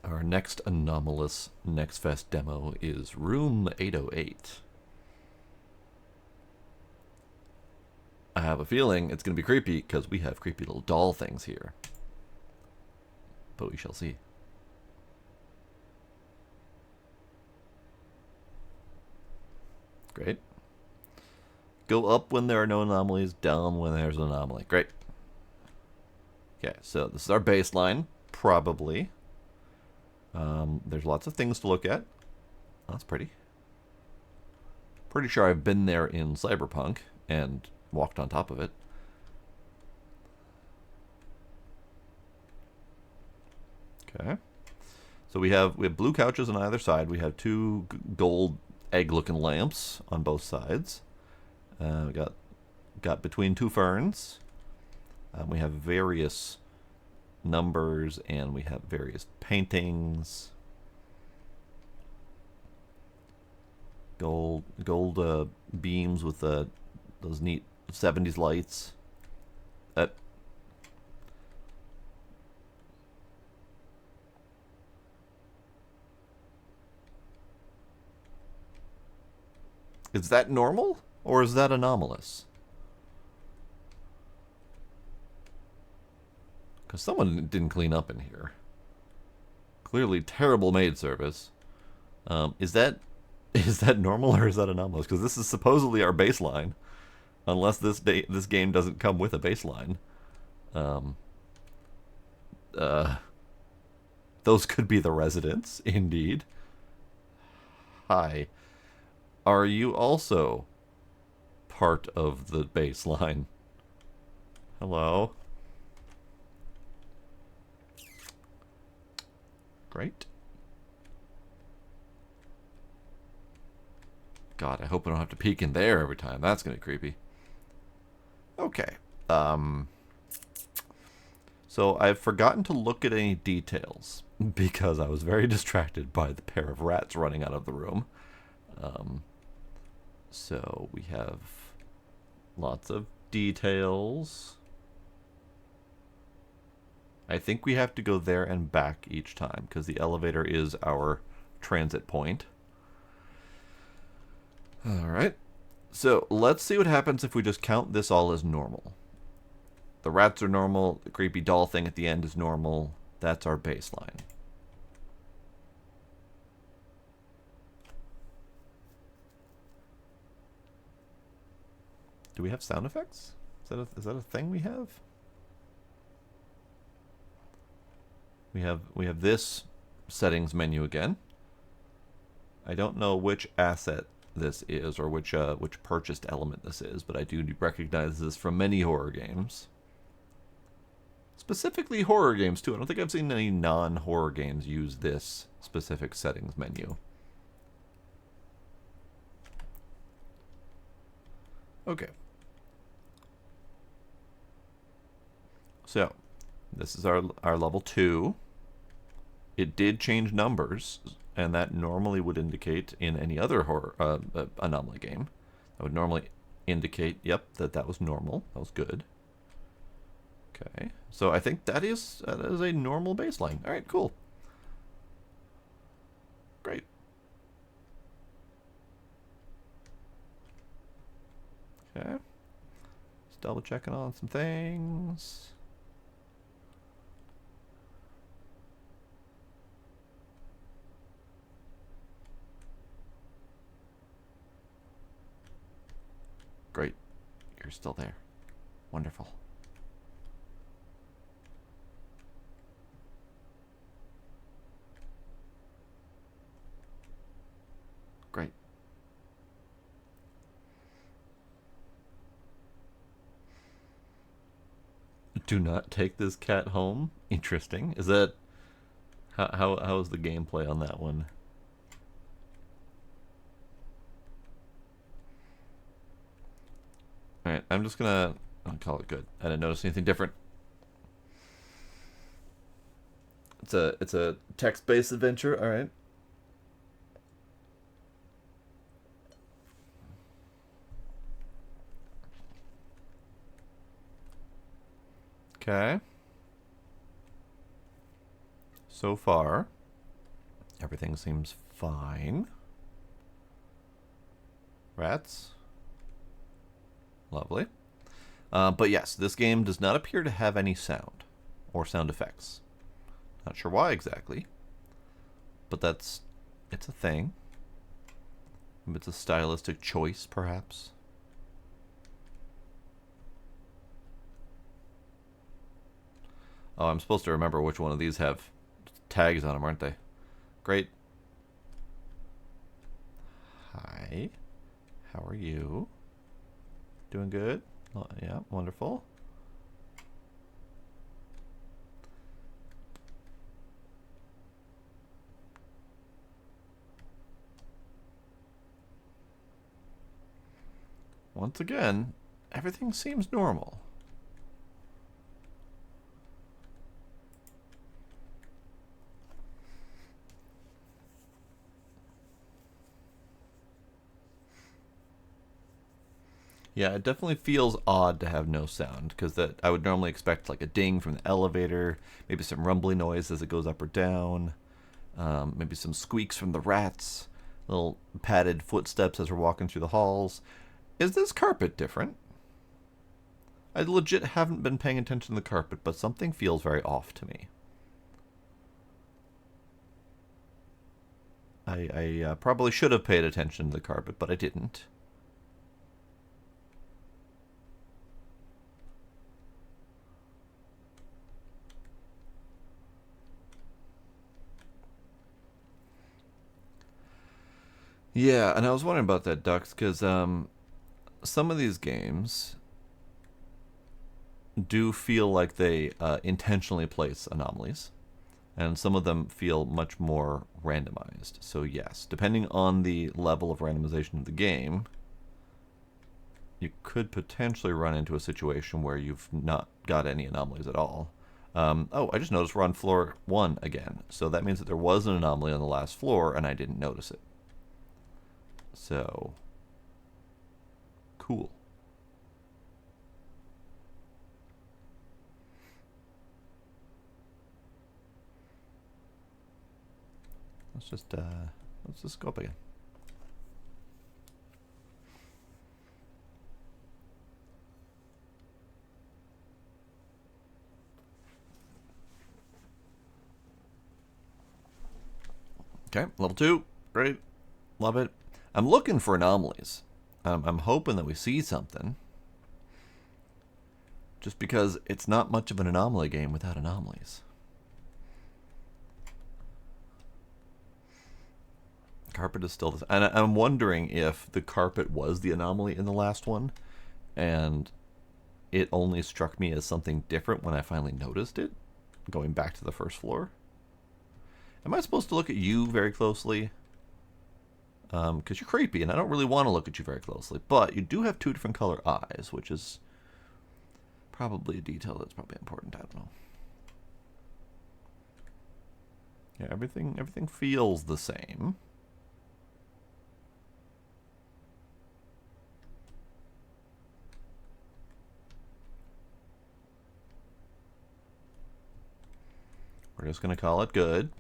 Our next anomalous Next Fest demo is Room 808. I have a feeling it's going to be creepy because we have creepy little doll things here. But we shall see. Great. Go up when there are no anomalies, down when there's an anomaly. Great. Okay, so this is our baseline, probably. There's lots of things to look at. Oh, that's pretty. Pretty sure I've been there in Cyberpunk and walked on top of it. Okay. So we have blue couches on either side. We have two gold egg-looking lamps on both sides. We got between two ferns. We have various numbers and we have various paintings. Gold beams with those neat 70s lights. Is that normal or is that anomalous? Because someone didn't clean up in here. Clearly terrible maid service. Is that normal or is that anomalous? Because this is supposedly our baseline, unless this game doesn't come with a baseline. Um, those could be the residents, indeed. Hi, are you also part of the baseline? Hello. Great. God, I hope I don't have to peek in there every time. That's gonna be creepy. Okay. So I've forgotten to look at any details because I was very distracted by the pair of rats running out of the room. So we have lots of details. I think we have to go there and back each time because the elevator is our transit point. Alright. So let's see what happens if we just count this all as normal. The rats are normal. The creepy doll thing at the end is normal. That's our baseline. Do we have sound effects? Is that a thing we have? We have this settings menu again. I don't know which asset this is or which purchased element this is, but I do recognize this from many horror games. Specifically horror games too. I don't think I've seen any non-horror games use this specific settings menu. Okay. So, this is our level 2. It did change numbers, and that normally would indicate in any other horror anomaly game. That would normally indicate, yep, that was normal. That was good. Okay, so I think that is a normal baseline. All right, cool. Great. Okay. Just double checking on some things. Great. You're still there. Wonderful. Great. Do not take this cat home. Interesting. Is that how is the gameplay on that one? All right, I'm just gonna call it good. I didn't notice anything different. It's a text-based adventure. All right. Okay. So far. Everything seems fine. Rats. Lovely. But yes, this game does not appear to have any sound or sound effects. Not sure why exactly, but it's a thing. It's a stylistic choice, perhaps. Oh, I'm supposed to remember which one of these have tags on them, aren't they? Great. Hi. How are you? Doing good? Oh, yeah, wonderful. Once again, everything seems normal. Yeah, it definitely feels odd to have no sound, because that I would normally expect like a ding from the elevator, maybe some rumbly noise as it goes up or down, maybe some squeaks from the rats, little padded footsteps as we're walking through the halls. Is this carpet different? I legit haven't been paying attention to the carpet, but something feels very off to me. I probably should have paid attention to the carpet, but I didn't. Yeah, and I was wondering about that, Ducks, because some of these games do feel like they intentionally place anomalies, and some of them feel much more randomized. So yes, depending on the level of randomization of the game, you could potentially run into a situation where you've not got any anomalies at all. Oh, I just noticed we're on floor 1 again. So that means that there was an anomaly on the last floor, and I didn't notice it. So, cool. Let's just go up again. Okay, level 2. Great. Love it. I'm looking for anomalies. I'm hoping that we see something. Just because it's not much of an anomaly game without anomalies. Carpet is still... And I'm wondering if the carpet was the anomaly in the last one, and it only struck me as something different when I finally noticed it, going back to the first floor. Am I supposed to look at you very closely? Because you're creepy, and I don't really want to look at you very closely. But you do have 2 different color eyes, which is probably a detail that's probably important. I don't know. Yeah, everything feels the same. We're just going to call it good.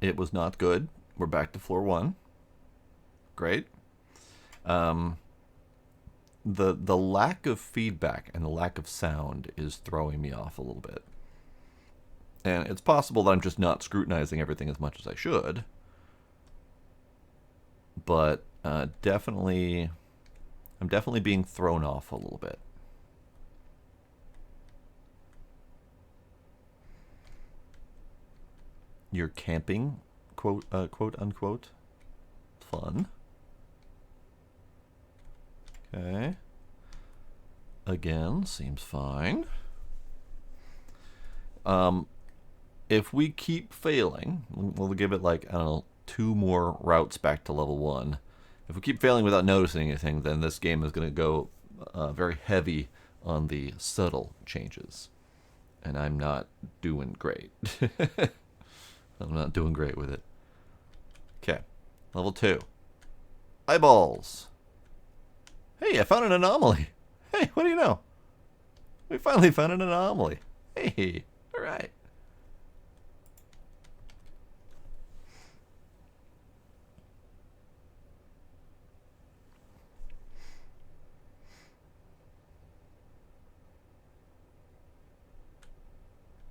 It was not good. We're back to floor 1. Great. The lack of feedback and the lack of sound is throwing me off a little bit. And it's possible that I'm just not scrutinizing everything as much as I should. But I'm definitely being thrown off a little bit. You're camping, quote unquote. Fun. Okay. Again, seems fine. If we keep failing, we'll give it like, I don't know, 2 more routes back to level 1. If we keep failing without noticing anything, then this game is going to go very heavy on the subtle changes. And I'm not doing great. I'm not doing great with it. Okay, level 2. Eyeballs. Hey, I found an anomaly. Hey, what do you know? We finally found an anomaly. Hey, alright.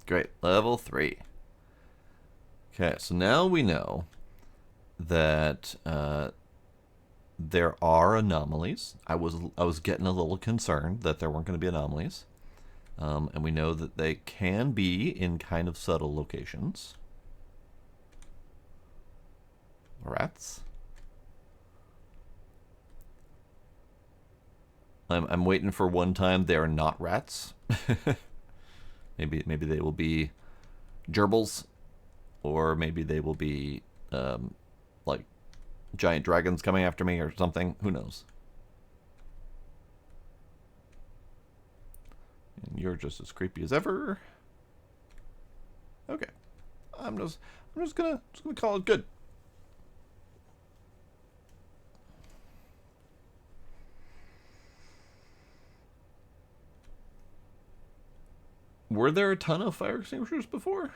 Great, level 3. Okay, so now we know that there are anomalies. I was getting a little concerned that there weren't going to be anomalies. And we know that they can be in kind of subtle locations. Rats. I'm waiting for one time they're not rats. maybe they will be gerbils, or maybe they will be like giant dragons coming after me or something. Who knows? And you're just as creepy as ever. Okay, I'm just gonna call it good. Were there a ton of fire extinguishers before?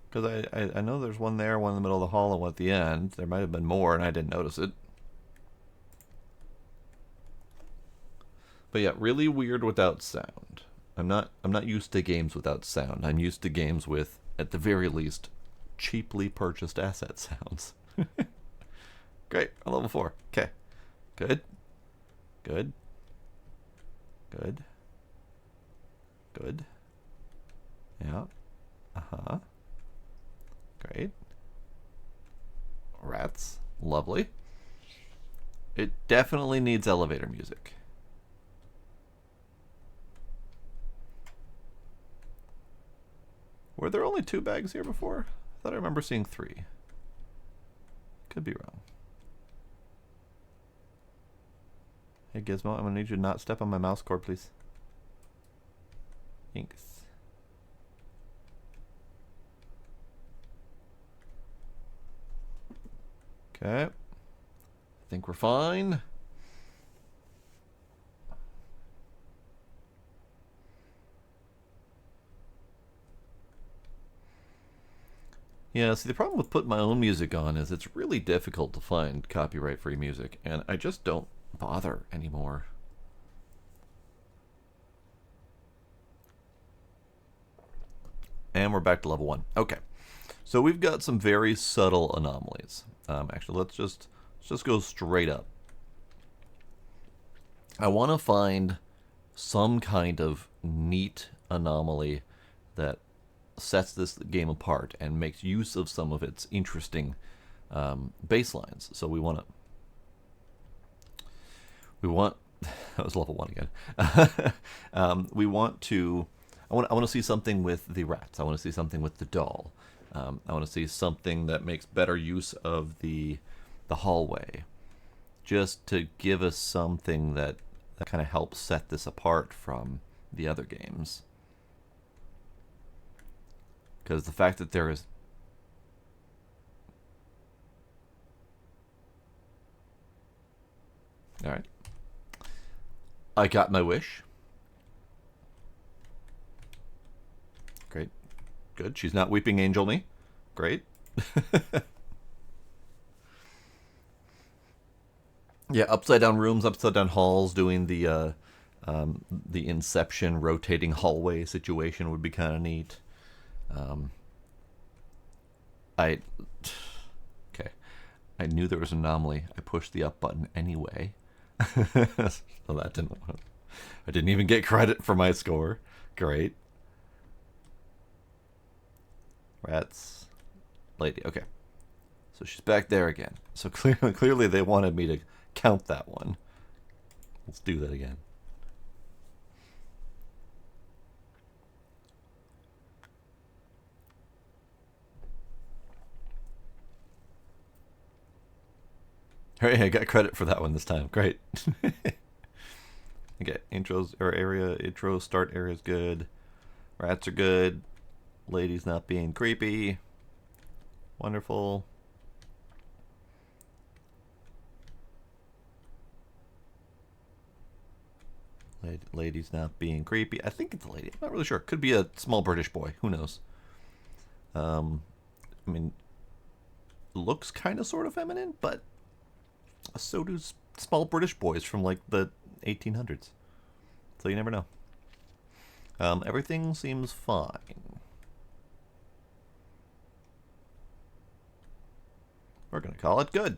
Because I know there's one there, one in the middle of the hall, and one at the end. There might have been more, and I didn't notice it. But yeah, really weird without sound. I'm not used to games without sound. I'm used to games with, at the very least, cheaply purchased asset sounds. Great, I'm level 4. Okay. Good. Good. Good. Good. Yeah. Uh-huh. Great. Rats. Lovely. It definitely needs elevator music. Were there only 2 bags here before? I thought I remember seeing 3. Could be wrong. Hey Gizmo, I'm gonna need you to not step on my mouse cord, please. Thanks. Okay. I think we're fine. Yeah, see, the problem with putting my own music on is it's really difficult to find copyright-free music, and I just don't bother anymore. And we're back to level 1. Okay. So we've got some very subtle anomalies. Actually, let's just go straight up. I want to find some kind of neat anomaly that sets this game apart and makes use of some of its interesting baselines. So we want that was level 1 again. We want to. I want to see something with the rats. I want to see something with the doll. I want to see something that makes better use of the hallway, just to give us something that kind of helps set this apart from the other games. Because the fact that there is... Alright. I got my wish. Great. Good. She's not weeping angel me. Great. Yeah, upside down rooms, upside down halls, doing the Inception rotating hallway situation would be kind of neat. Okay. I knew there was an anomaly. I pushed the up button anyway. So that didn't... I didn't even get credit for my score. Great. Rats. Lady. Okay. So she's back there again. So clearly they wanted me to count that one. Let's do that again. Hey, I got credit for that one this time. Great. Okay, intros or area intro start area is good. Rats are good. Lady's not being creepy. Wonderful. Lady's not being creepy. I think it's a lady. I'm not really sure. Could be a small British boy. Who knows? I mean, looks kind of sort of feminine, but so do small British boys from like the 1800s. So you never know. Everything seems fine. We're gonna call it good.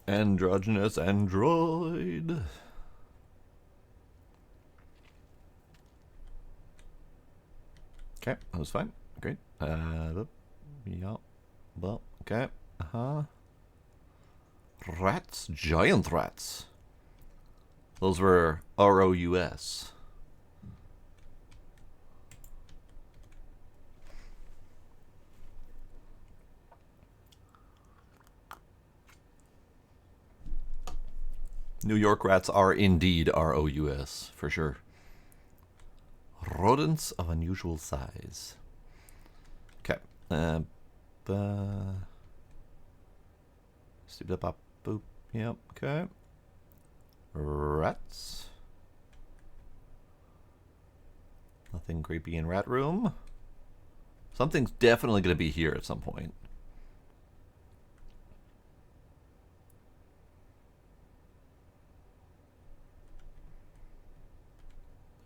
Androgynous android. Okay, that was fine. Great. Yeah. Well, okay. Rats? Giant rats. Those were ROUS. New York rats are indeed ROUS, for sure. Rodents of unusual size. Okay. Boop. Yep, okay. Rats. Nothing creepy in rat room. Something's definitely going to be here at some point.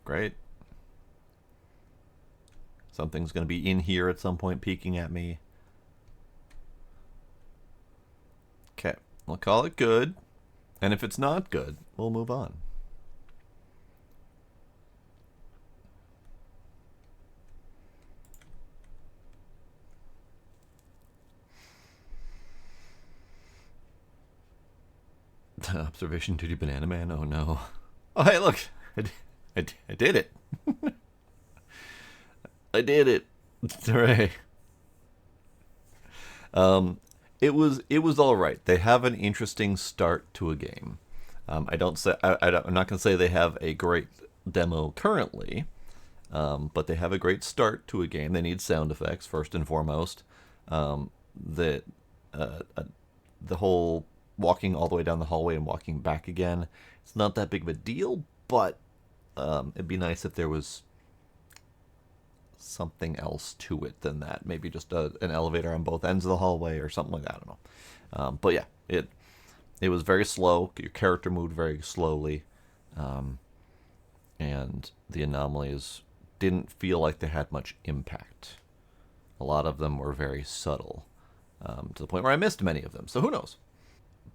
Great. Something's going to be in here at some point peeking at me. Okay, we'll call it good. And if it's not good, we'll move on. Observation duty banana man? Oh no. Oh hey look! I did it! I did it! Hooray. It was all right. They have an interesting start to a game. I'm not going to say they have a great demo currently, but they have a great start to a game. They need sound effects first and foremost. The whole walking all the way down the hallway and walking back again, it's not that big of a deal, but it'd be nice if there was something else to it than that. Maybe just an elevator on both ends of the hallway or something like that. I don't know. But yeah, it was very slow. Your character moved very slowly, and the anomalies didn't feel like they had much impact. A lot of them were very subtle, to the point where I missed many of them. So who knows?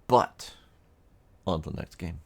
But on to the next game.